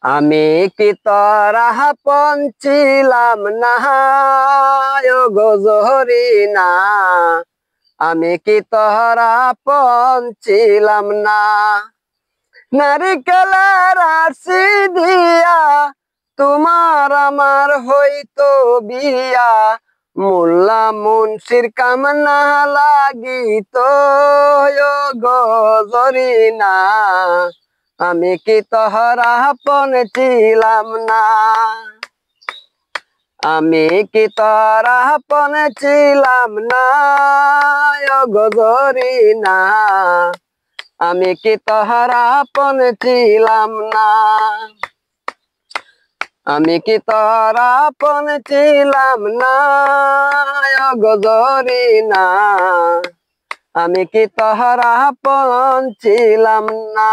আমি কি তোরা পঞ্চিলাম না গজরি না, আমি কি তোরা পঞ্চিলাম না। নারিকেলের আরশি দিয়া তোমার আমার হইতো বিয়া, মোল্লা মুন্সির কামনা লাগিত গজরি না, আমি কি তোহরা আপন ছিলাম না। আমি কি তোরা আপন ছিলাম না গজরি না, আমি কি তোহরা আপন ছিলাম না। আমি কি তোরা আপন ছিলাম না গজরি না, আমি কি তোহরা আপন ছিলাম না।